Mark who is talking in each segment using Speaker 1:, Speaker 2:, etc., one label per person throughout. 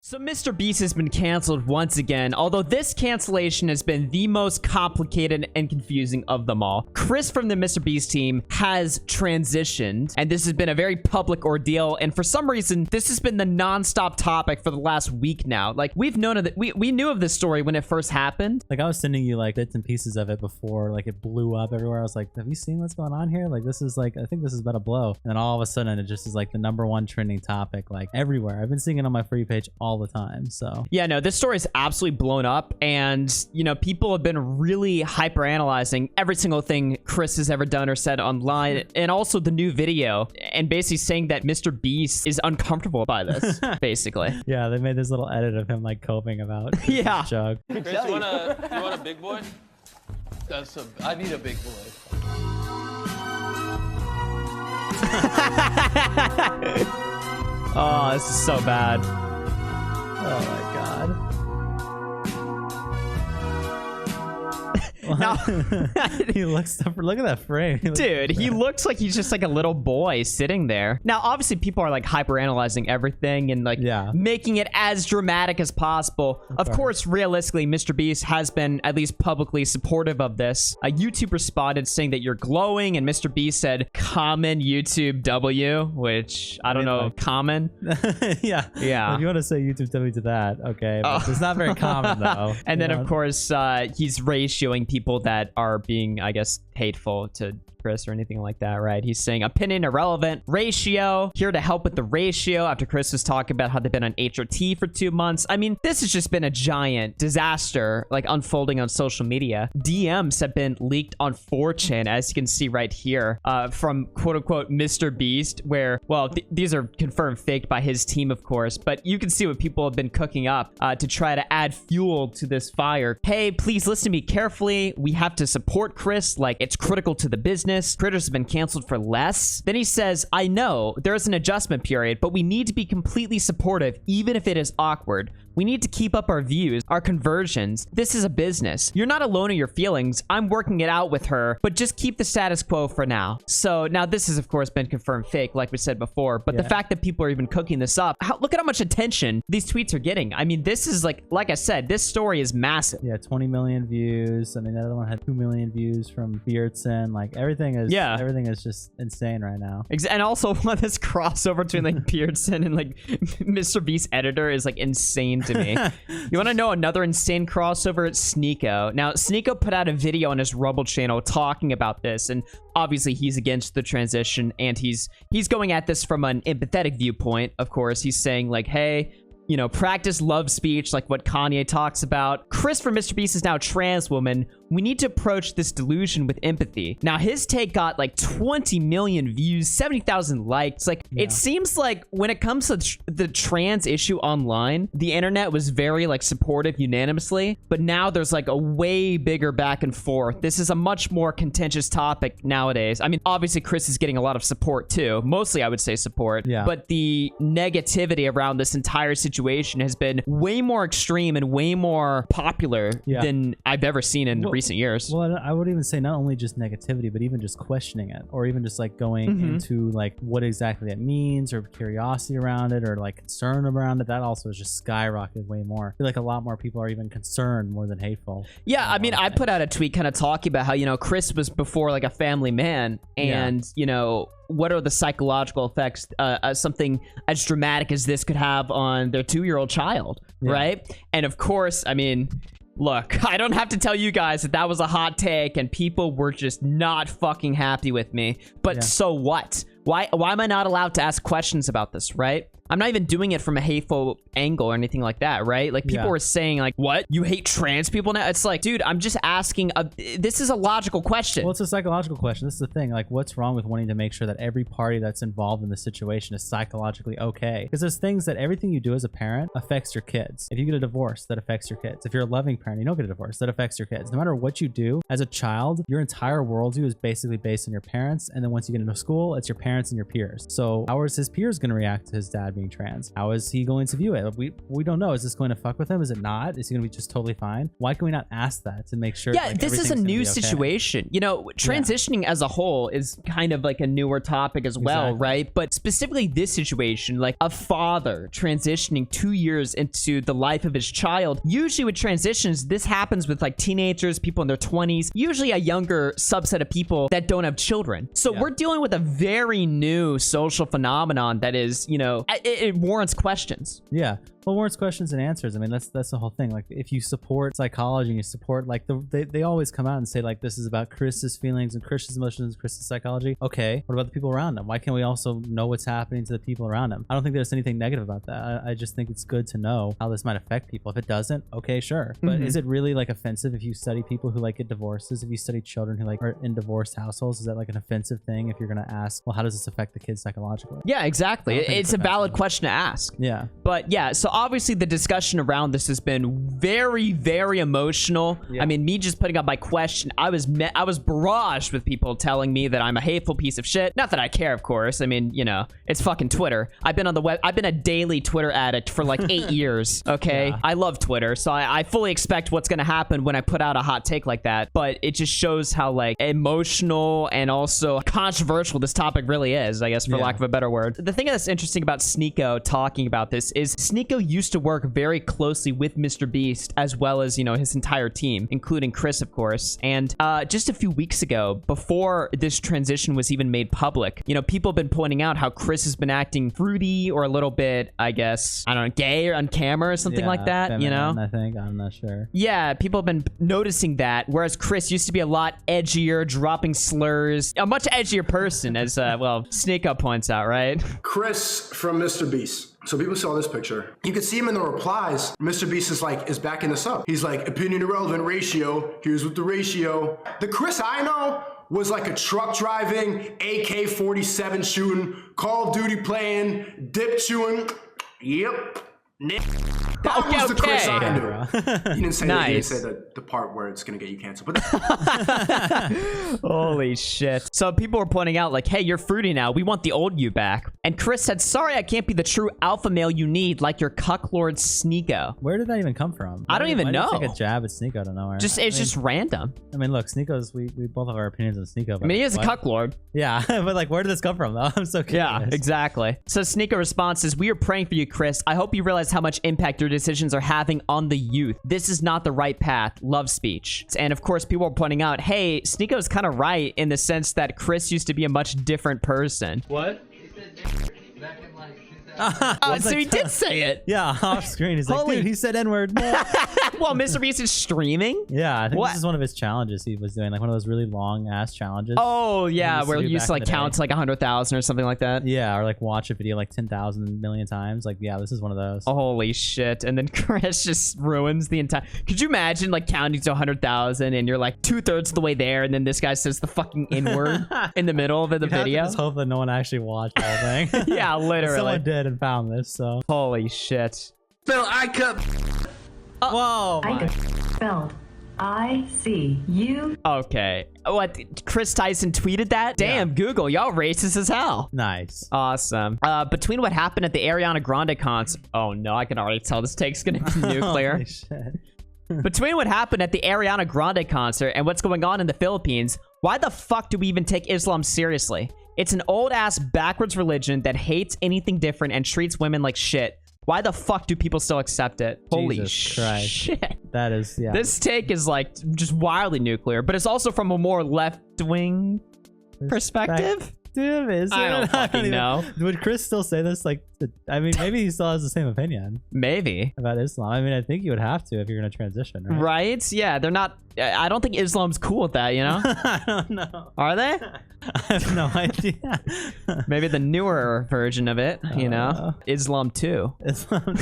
Speaker 1: So MrBeast has been canceled once again, although this cancellation has been the most complicated and confusing of them all. Chris from the MrBeast team has transitioned, and this has been a very public ordeal, and for some reason, this has been the non-stop topic for the last week now. Like, we've known of it. We knew of this story when it first happened.
Speaker 2: Like, I was sending you, like, bits and pieces of it before, like, it blew up everywhere. I was like, have you seen what's going on here? Like, this is, like, I think this is about to blow. And then all of a sudden, it just is, like, the #1 trending topic, like, everywhere. I've been seeing it on my For You page all the time, so.
Speaker 1: Yeah, no, this story is absolutely blown up, and, you know, people have been really hyper-analyzing every single thing Chris has ever done or said online, and also the new video, and basically saying that MrBeast is uncomfortable by this, basically.
Speaker 2: Yeah, they made this little edit of him, like, coping about
Speaker 1: yeah.
Speaker 2: jug.
Speaker 3: Chris, you want a big boy? I need a big boy.
Speaker 1: Oh, this is so bad.
Speaker 2: Oh my god.
Speaker 1: Now,
Speaker 2: he looks up. Look at that frame.
Speaker 1: Dude, he looks like he's just like a little boy sitting there. Now, obviously, people are like hyper analyzing everything and like making it as dramatic as possible. Of course, realistically, MrBeast has been at least publicly supportive of this. A YouTube responded saying that you're glowing, and MrBeast said, "Common YouTube W," which I don't know, like, common.
Speaker 2: yeah.
Speaker 1: Well,
Speaker 2: if you want to say YouTube W to that, okay. But it's not very common though.
Speaker 1: And then, of course, he's ratioing people that are being, I guess, hateful to Chris or anything like that, right? He's saying opinion irrelevant, ratio, here to help with the ratio after Chris was talking about how they've been on HRT for 2 months. I mean, this has just been a giant disaster, like, unfolding on social media. DMs have been leaked on 4chan, as you can see right here, from quote-unquote MrBeast, where, well, these are confirmed faked by his team, of course, but you can see what people have been cooking up to try to add fuel to this fire. Hey, please listen to me carefully. We have to support Chris, like, it's critical to the business. Critters have been canceled for less. Then he says, I know there is an adjustment period, but we need to be completely supportive, even if it is awkward. We need to keep up our views, our conversions. This is a business. You're not alone in your feelings. I'm working it out with her, but just keep the status quo for now. So now this has, of course, been confirmed fake, like we said before, but the fact that people are even cooking this up, look at how much attention these tweets are getting. I mean, this is like I said, this story is massive.
Speaker 2: Yeah, 20 million views. I mean, the other one had 2 million views from Beardson. Like, everything is just insane right now.
Speaker 1: And also, this crossover between like Beardson and like MrBeast editor is like insane to me. You want to know another insane crossover? It's Sneako. Now, Sneako put out a video on his Rumble channel talking about this, and obviously he's against the transition, and he's going at this from an empathetic viewpoint. Of course, he's saying like, hey, you know, practice love speech, like what Kanye talks about. Chris from MrBeast is now a trans woman. We need to approach this delusion with empathy. Now, his take got like 20 million views, 70,000 likes. Like, it seems like when it comes to the trans issue online, the internet was very like supportive unanimously, but now there's like a way bigger back and forth. This is a much more contentious topic nowadays. I mean, obviously Chris is getting a lot of support too. Mostly, I would say support. But the negativity around this entire situation has been way more extreme and way more popular than I've ever seen in recent years.
Speaker 2: Well, I would even say not only just negativity, but even just questioning it, or even just like going into like what exactly it means, or curiosity around it, or like concern around it. That also has just skyrocketed way more. I feel like a lot more people are even concerned more than hateful.
Speaker 1: Yeah, I mean, I put out a tweet kind of talking about how, you know, Chris was before like a family man, and you know, what are the psychological effects something as dramatic as this could have on their 2-year-old child, right? And of course, I mean, look, I don't have to tell you guys that was a hot take and people were just not fucking happy with me. But so what? Why am I not allowed to ask questions about this, right? I'm not even doing it from a hateful angle or anything like that, right? Like, people were saying, like, what? You hate trans people now? It's like, dude, I'm just asking. This is a logical question.
Speaker 2: Well, it's a psychological question. This is the thing. Like, what's wrong with wanting to make sure that every party that's involved in the situation is psychologically okay? Because there's things that everything you do as a parent affects your kids. If you get a divorce, that affects your kids. If you're a loving parent, you don't get a divorce, that affects your kids. No matter what you do as a child, your entire worldview is basically based on your parents. And then once you get into school, it's your parents and your peers. So how is his peers going to react to his dad being trans? How is he going to view it? We don't know. Is this going to fuck with him? Is it not? Is he going to be just totally fine? Why can we not ask that to make sure?
Speaker 1: Yeah,
Speaker 2: like,
Speaker 1: this is a new situation. You know, transitioning as a whole is kind of like a newer topic as well, right? But specifically this situation, like a father transitioning 2 years into the life of his child. Usually with transitions, this happens with like teenagers, people in their 20s, usually a younger subset of people that don't have children. So we're dealing with a very new social phenomenon that is, you know, it warrants questions.
Speaker 2: Yeah. Well, warrants questions and answers. I mean, that's the whole thing. Like, if you support psychology and you support, like, they always come out and say, like, this is about Chris's feelings and Chris's emotions, Chris's psychology. Okay, what about the people around him? Why can't we also know what's happening to the people around him? I don't think there's anything negative about that. I just think it's good to know how this might affect people. If it doesn't, okay, sure. But is it really, like, offensive if you study people who, like, get divorces? If you study children who, like, are in divorced households, is that, like, an offensive thing if you're going to ask, well, how does this affect the kids psychologically?
Speaker 1: Yeah, exactly. It's a valid question to ask.
Speaker 2: Yeah.
Speaker 1: But yeah, so obviously the discussion around this has been very, very emotional. I mean, me just putting up my question, I was barraged with people telling me that I'm a hateful piece of shit. Not that I care, of course. I mean, you know, it's fucking Twitter. I've been on the web. I've been a daily Twitter addict for like 8 years. Okay, I love Twitter, so I fully expect what's gonna happen when I put out a hot take like that. But it just shows how like emotional and also controversial this topic really is, I guess, for lack of a better word. The thing that's interesting about Sneako talking about this is Sneako used to work very closely with MrBeast, as well as, you know, his entire team, including Chris, of course. And just a few weeks ago, before this transition was even made public, you know, people have been pointing out how Chris has been acting fruity or a little bit, I guess, I don't know, gay or on camera or something like that,
Speaker 2: feminine,
Speaker 1: you know?
Speaker 2: I think. I'm not sure.
Speaker 1: Yeah, people have been noticing that, whereas Chris used to be a lot edgier, dropping slurs, a much edgier person, as, well, Sneako points out, right?
Speaker 4: Chris from MrBeast. So people saw this picture. You could see him in the replies. MrBeast is backing this up. He's like, opinion irrelevant ratio. Here's what the ratio. The Chris I know was like a truck driving, AK-47 shooting, Call of Duty playing, dip chewing. Yep. That was the Chris I knew. You didn't say that. You didn't say the part where it's gonna get you canceled. But
Speaker 1: holy shit! So people were pointing out like, "Hey, you're fruity now. We want the old you back." And Chris said, "Sorry, I can't be the true alpha male you need, like your cucklord Sneako."
Speaker 2: Where did that even come from?
Speaker 1: I don't even know.
Speaker 2: Take a jab at Sneako out of nowhere.
Speaker 1: It's just random.
Speaker 2: I mean, look, Sneako's. We both have our opinions on Sneako.
Speaker 1: I mean, he is a cucklord.
Speaker 2: Yeah, but like, where did this come from though? I'm so curious.
Speaker 1: Yeah, exactly. So Sneako responds says, "We are praying for you, Chris. I hope you realize how much impact your decisions are having on the youth. This is not the right path. Love speech." And of course, people are pointing out, hey, Sneako's kind of right in the sense that Chris used to be a much different person.
Speaker 3: What?
Speaker 1: So he did say it.
Speaker 2: Yeah, off screen. He's like, dude, he said N-word.
Speaker 1: Well, MrBeast is streaming?
Speaker 2: Yeah, I think this is one of his challenges he was doing, like one of those really long-ass challenges.
Speaker 1: Oh, yeah, where he used to like count to like 100,000 or something like that.
Speaker 2: Yeah, or like watch a video like 10,000 million times. Like, yeah, this is one of those.
Speaker 1: Holy shit. And then Chris just ruins the entire... Could you imagine like counting to 100,000 and you're like 2/3 of the way there and then this guy says the fucking N-word in the middle of the video?
Speaker 2: Just hope that no one actually watched the whole thing.
Speaker 1: Yeah, literally.
Speaker 2: Someone did and found this, so.
Speaker 1: Holy shit.
Speaker 3: Spell I cup.
Speaker 2: Whoa.
Speaker 5: I spelled I-C-U.
Speaker 1: Okay. What? Chris Tyson tweeted that? Damn, Google, y'all racist as hell.
Speaker 2: Nice.
Speaker 1: Awesome. Between what happened at the Ariana Grande concert... Oh, no, I can already tell this take's gonna be nuclear.
Speaker 2: Holy shit.
Speaker 1: Between what happened at the Ariana Grande concert and what's going on in the Philippines, why the fuck do we even take Islam seriously? It's an old-ass backwards religion that hates anything different and treats women like shit. Why the fuck do people still accept it? Holy shit.
Speaker 2: That is, yeah.
Speaker 1: This take is like just wildly nuclear, but it's also from a more left-wing perspective.
Speaker 2: Is
Speaker 1: I don't fucking know.
Speaker 2: Would Chris still say this? Like, I mean, maybe he still has the same opinion.
Speaker 1: Maybe.
Speaker 2: About Islam. I mean, I think you would have to if you're going to transition, right?
Speaker 1: Right? Yeah, they're not... I don't think Islam's cool with that, you know?
Speaker 2: I don't know.
Speaker 1: Are they?
Speaker 2: I have no idea.
Speaker 1: Maybe the newer version of it, you know? Islam 2.
Speaker 2: Islam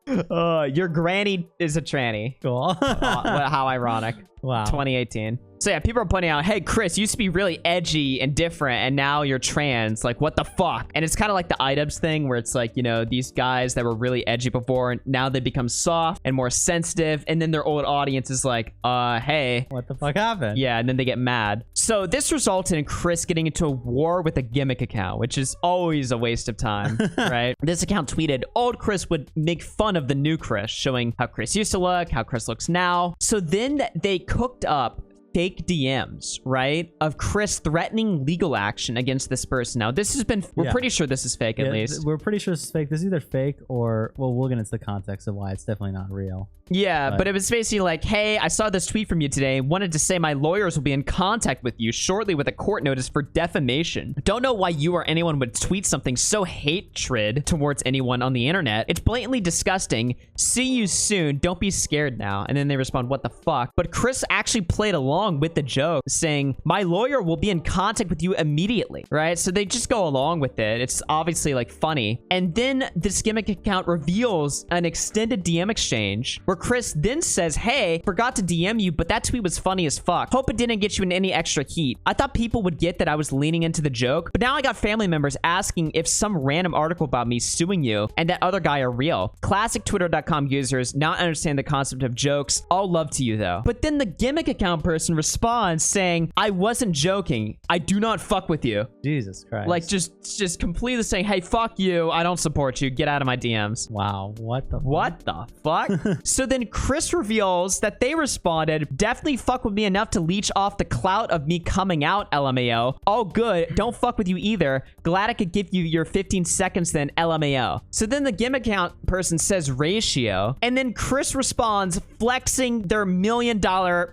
Speaker 2: 2.
Speaker 1: Your granny is a tranny.
Speaker 2: Cool.
Speaker 1: How ironic.
Speaker 2: Wow.
Speaker 1: 2018. So yeah, people are pointing out, hey, Chris, you used to be really edgy and different, and now you're trans. Like, what the fuck? And it's kind of like the iDubbbz thing, where it's like, you know, these guys that were really edgy before, now they become soft and more sensitive, and then their old audience is like, hey.
Speaker 2: What the fuck happened?
Speaker 1: Yeah, and then they get mad. So this resulted in Chris getting into a war with a gimmick account, which is always a waste of time, right? This account tweeted, old Chris would make fun of the new Chris, showing how Chris used to look, how Chris looks now. So then they cooked up fake DMs, right, of Chris threatening legal action against this person. Now, this has been, we're pretty sure this is fake, at least.
Speaker 2: We're pretty sure this is fake. This is either fake or, well, we'll get into the context of why it's definitely not real.
Speaker 1: Yeah, but it was basically like, hey, I saw this tweet from you today. Wanted to say my lawyers will be in contact with you shortly with a court notice for defamation. Don't know why you or anyone would tweet something so hatred towards anyone on the internet. It's blatantly disgusting. See you soon. Don't be scared now. And then they respond, what the fuck? But Chris actually played along with the joke, saying, my lawyer will be in contact with you immediately, right? So they just go along with it. It's obviously like funny. And then this gimmick account reveals an extended DM exchange where Chris then says, hey, forgot to DM you, but that tweet was funny as fuck. Hope it didn't get you in any extra heat. I thought people would get that I was leaning into the joke, but now I got family members asking if some random article about me suing you and that other guy are real. Classic Twitter.com users not understand the concept of jokes. All love to you though. But then the gimmick account person responds saying, I wasn't joking. I do not fuck with you.
Speaker 2: Jesus Christ.
Speaker 1: Like just completely saying, hey, fuck you. I don't support you. Get out of my DMs.
Speaker 2: Wow. What the fuck?
Speaker 1: What the fuck? So then Chris reveals that they responded, definitely fuck with me enough to leech off the clout of me coming out, LMAO. All good. Don't fuck with you either. Glad I could give you your 15 seconds then, LMAO. So then the gimmick account person says ratio, and then Chris responds flexing their $1 million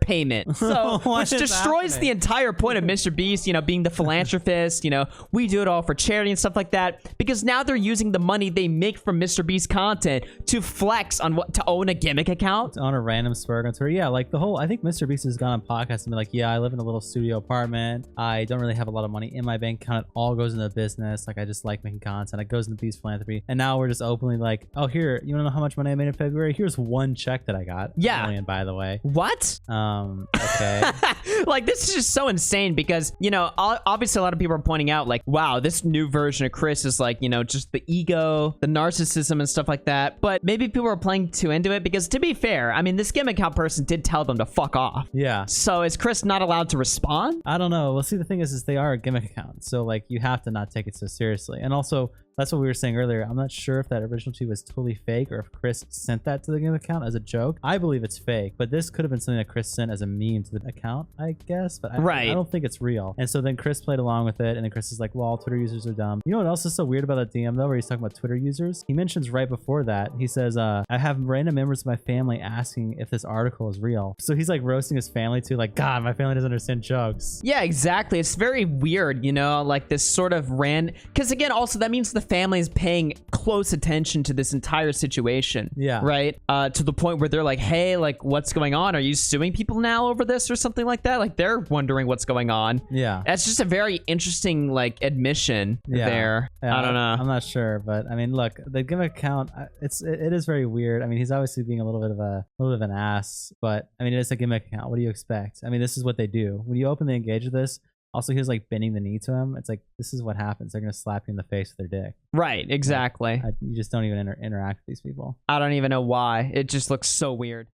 Speaker 1: payment. So, which destroys the entire point of MrBeast, you know, being the philanthropist, you know, we do it all for charity and stuff like that, because now they're using the money they make from MrBeast content to flex on what, to own a gimmick account.
Speaker 2: On a random spur on Twitter. Yeah, like the whole, I think MrBeast has gone on podcasts and been like, yeah, I live in a little studio apartment. I don't really have a lot of money in my bank account. It all goes into business. Like, I just like making content. It goes into Beast Philanthropy. And now we're just openly like, oh, here, you want to know how much money I made in February? Here's one check that I got.
Speaker 1: Yeah.
Speaker 2: $1 million, by the way.
Speaker 1: What?
Speaker 2: Okay.
Speaker 1: Like, this is just so insane because, you know, obviously a lot of people are pointing out like, wow, this new version of Chris is like, you know, just the ego, the narcissism and stuff like that. But maybe people are playing too into it because, to be fair, I mean, this gimmick account person did tell them to fuck off.
Speaker 2: Yeah.
Speaker 1: So is Chris not allowed to respond?
Speaker 2: I don't know. Well, see, the thing is they are a gimmick account. So, like, you have to not take it so seriously. And also, that's what we were saying earlier. I'm not sure if that original tweet was totally fake or if Chris sent that to the gimmick account as a joke. I believe it's fake, but this could have been something that Chris sent as a meme to the account, I guess. But I don't think it's real. And so then Chris played along with it, and then Chris is like, well, all Twitter users are dumb. You know what else is so weird about that DM, though, where he's talking about Twitter users? He mentions right before that, he says, I have random members of my family asking if this article is real. So he's like roasting his family too, like, God, my family doesn't understand jokes.
Speaker 1: Yeah, exactly. It's very weird, you know, like this sort of because again, also that means the family is paying close attention to this entire situation.
Speaker 2: Yeah.
Speaker 1: Right? To the point where they're like, hey, like, what's going on? Are you suing people now over this or something like that? Like, they're wondering what's going on.
Speaker 2: Yeah.
Speaker 1: That's just a very interesting, like, admission there.
Speaker 2: Yeah,
Speaker 1: I don't know.
Speaker 2: I'm not sure, but I mean, look, the gimmick account, it is very weird. I mean, he's obviously being a little bit of an ass, but I mean, it is a gimmick account. What do you expect? I mean, this is what they do. When you openly engage with this, also, he was like bending the knee to him. It's like, this is what happens. They're going to slap you in the face with their dick.
Speaker 1: Right, exactly.
Speaker 2: You just don't even interact with these people.
Speaker 1: I don't even know why. It just looks so weird.